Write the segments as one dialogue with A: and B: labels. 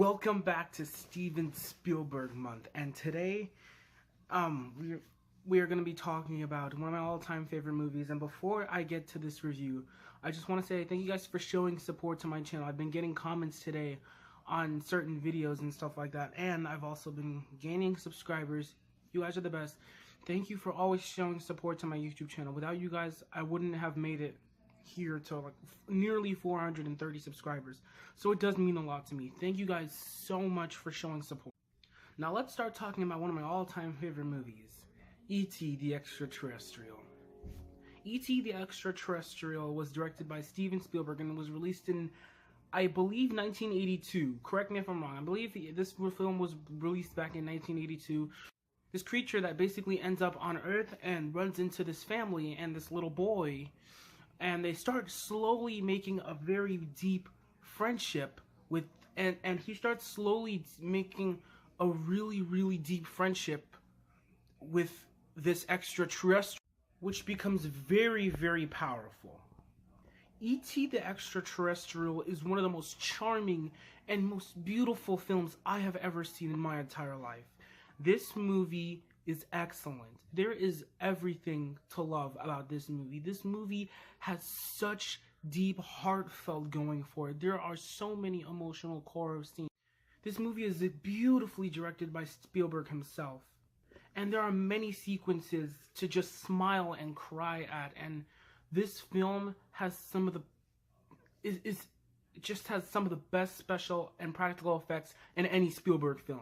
A: Welcome back to Steven Spielberg month, and today we are going to be talking about one of my all-time favorite movies. And before I get to this review, I just want to say thank you guys for showing support to my channel. I've been getting comments today on certain videos and stuff like that, and I've also been gaining subscribers. You guys are the best. Thank you for always showing support to my YouTube channel. Without you guys, I wouldn't have made it here to like nearly 430 subscribers, so it does mean a lot to me. Thank you guys so much for showing support. Now let's start talking about one of my all-time favorite movies, E.T. the Extraterrestrial. E.T. the Extraterrestrial was directed by Steven Spielberg and was released in, I believe, 1982. Correct me if I'm wrong. I believe this film was released back in 1982. This creature that basically ends up on Earth and runs into this family and this little boy, and they start slowly making a very deep friendship with, and he starts slowly making a really deep friendship with this extraterrestrial, which becomes very powerful. E.T. the Extraterrestrial is one of the most charming and most beautiful films I have ever seen in my entire life. This movie is excellent. There is everything to love about this movie. This movie has such deep, heartfelt going for it. There are so many emotional core scenes. This movie is beautifully directed by Spielberg himself. And there are many sequences to just smile and cry at. And this film has some of the it just has some of the best special and practical effects in any Spielberg film.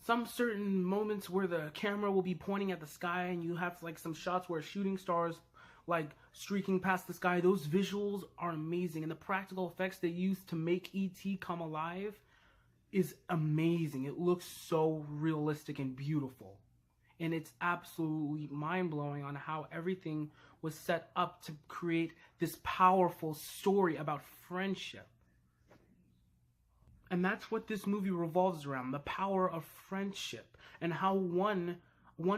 A: Some certain moments where the camera will be pointing at the sky and you have like some shots where shooting stars like streaking past the sky. Those visuals are amazing, and the practical effects they use to make E.T. come alive is amazing. It looks so realistic and beautiful, and it's absolutely mind-blowing on how everything was set up to create this powerful story about friendship. And that's what this movie revolves around, the power of friendship, and how one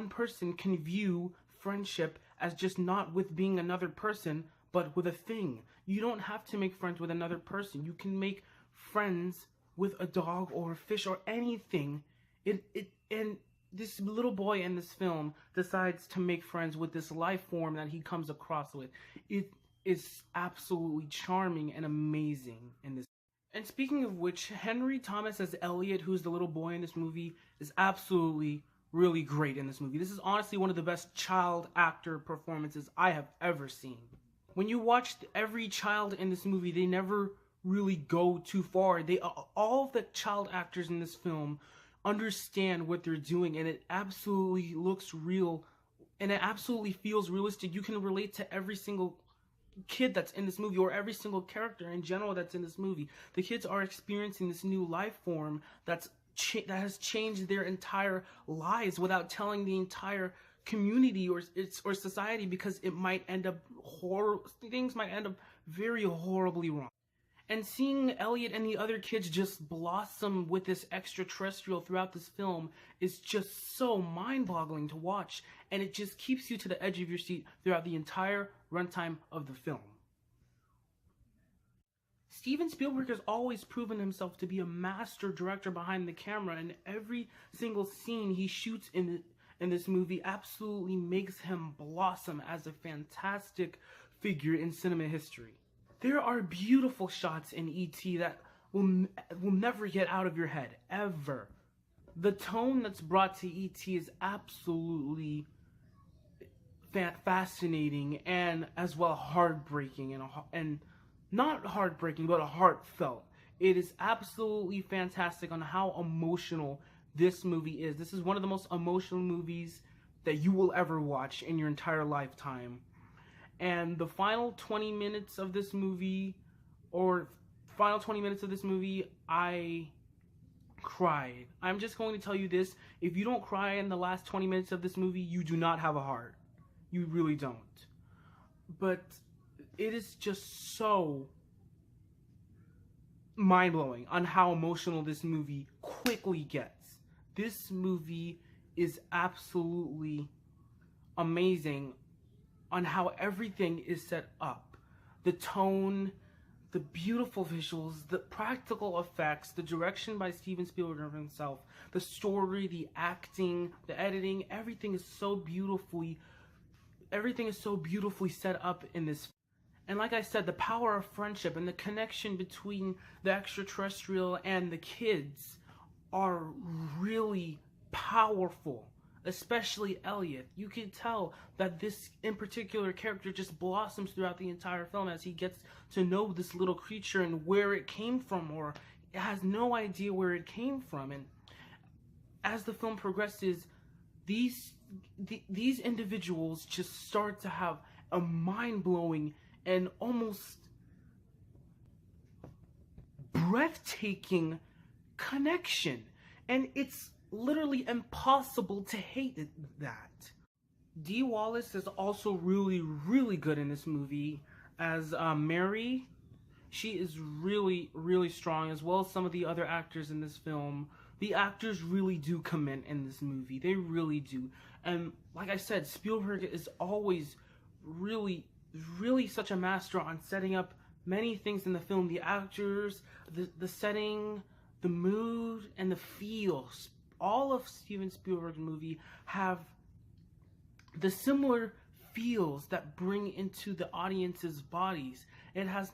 A: person can view friendship as just not with being another person, but with a thing. You don't have to make friends with another person. You can make friends with a dog or a fish or anything. And this little boy in this film decides to make friends with this life form that he comes across with. It is absolutely charming and amazing in this. And speaking of which, Henry Thomas as Elliot, who's the little boy in this movie, is absolutely really great in this movie. This is honestly one of the best child actor performances I have ever seen. When you watch every child in this movie, they never really go too far. All of the child actors in this film understand what they're doing, and it absolutely looks real, and it absolutely feels realistic. You can relate to every single kid that's in this movie, or every single character in general that's in this movie. The kids are experiencing this new life form that has changed their entire lives without telling the entire community or society, because it might end up things might end up very horribly wrong. And seeing Elliot and the other kids just blossom with this extraterrestrial throughout this film is just so mind-boggling to watch, and it just keeps you to the edge of your seat throughout the entire runtime of the film. Steven Spielberg has always proven himself to be a master director behind the camera, and every single scene he shoots in this movie absolutely makes him blossom as a fantastic figure in cinema history. There are beautiful shots in E.T. that will never get out of your head, ever. The tone that's brought to E.T. is absolutely fascinating, and as well heartbreaking, and not heartbreaking, but heartfelt. It is absolutely fantastic on how emotional this movie is. This is one of the most emotional movies that you will ever watch in your entire lifetime. And the final 20 minutes of this movie, I cried. I'm just going to tell you this: if you don't cry in the last 20 minutes of this movie, you do not have a heart. You really don't. But it is just so mind-blowing on how emotional this movie quickly gets. This movie is absolutely amazing on how everything is set up. The tone, the beautiful visuals, the practical effects, the direction by Steven Spielberg himself, the story, the acting, the editing, everything is so beautifully set up in this. And like I said, the power of friendship and the connection between the extraterrestrial and the kids are really powerful. Especially Elliot. You can tell that this in particular character just blossoms throughout the entire film as he gets to know this little creature and where it came from, or has no idea where it came from. And as the film progresses, these individuals just start to have a mind-blowing and almost breathtaking connection. And it's literally impossible to hate that. Dee Wallace is also really good in this movie as Mary. She is really strong, as well as some of the other actors in this film. The actors really do commit in this movie. They really do. And like I said, Spielberg is always really such a master on setting up many things in the film. The actors, the setting, the mood, and the feels. All of Steven Spielberg's movie have the similar feels that bring into the audience's bodies. It has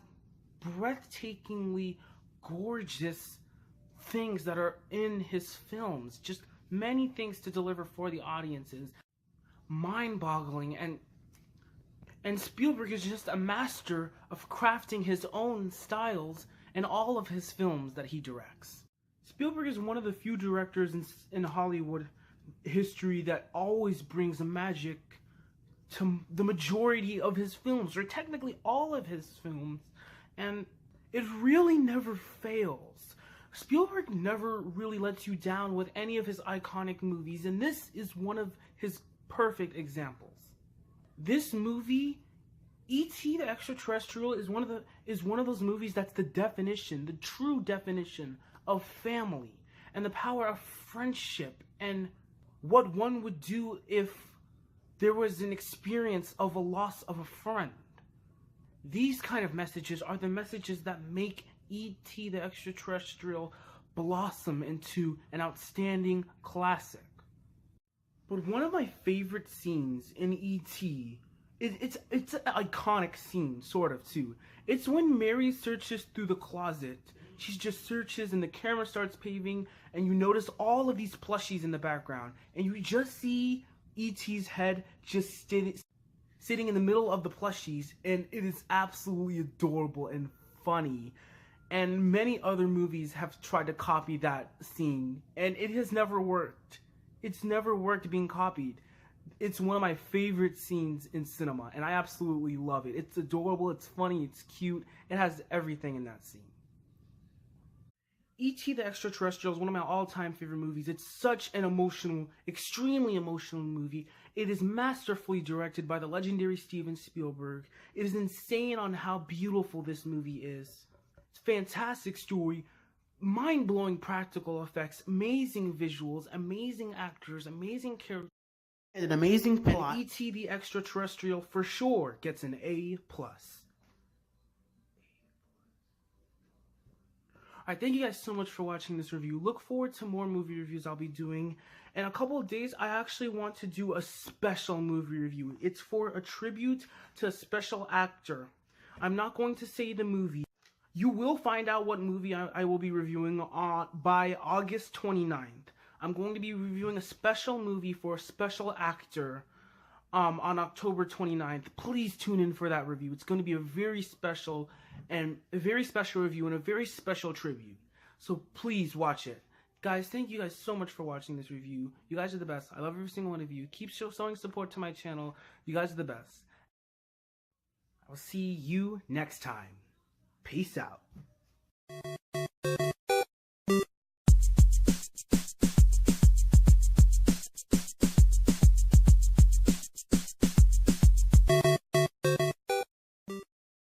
A: breathtakingly gorgeous things that are in his films. Just many things to deliver for the audiences. Mind-boggling, and Spielberg is just a master of crafting his own styles in all of his films that he directs. Spielberg is one of the few directors in Hollywood history that always brings magic to the majority of his films, or technically all of his films, and it really never fails. Spielberg never really lets you down with any of his iconic movies, and this is one of his perfect examples. This movie, E.T. the Extraterrestrial, is one of those movies that's the true definition of family, and the power of friendship, and what one would do if there was an experience of a loss of a friend. These kind of messages are the messages that make E.T. the Extraterrestrial blossom into an outstanding classic. But one of my favorite scenes in E.T., it's an iconic scene, sort of, too. It's when Mary searches through the closet. She just searches and the camera starts paving, and you notice all of these plushies in the background, and you just see E.T.'s head just sitting in the middle of the plushies, and it is absolutely adorable and funny. And many other movies have tried to copy that scene, and it has never worked. It's never worked being copied. It's one of my favorite scenes in cinema, and I absolutely love it. It's adorable, it's funny, it's cute, it has everything in that scene. E.T. the Extraterrestrial is one of my all-time favorite movies. It's such an emotional, extremely emotional movie. It is masterfully directed by the legendary Steven Spielberg. It is insane on how beautiful this movie is. It's a fantastic story, mind-blowing practical effects, amazing visuals, amazing actors, amazing characters, and an amazing plot. And E.T. the Extraterrestrial for sure gets an A+. Alright, thank you guys so much for watching this review. Look forward to more movie reviews I'll be doing. In a couple of days, I actually want to do a special movie review. It's for a tribute to a special actor. I'm not going to say the movie. You will find out what movie I will be reviewing by August 29th. I'm going to be reviewing a special movie for a special actor on October 29th. Please tune in for that review. It's going to be a very special review and a very special tribute. So please watch it. Guys, thank you guys so much for watching this review. You guys are the best. I love every single one of you. Keep showing support to my channel. You guys are the best. I will see you next time. Peace out.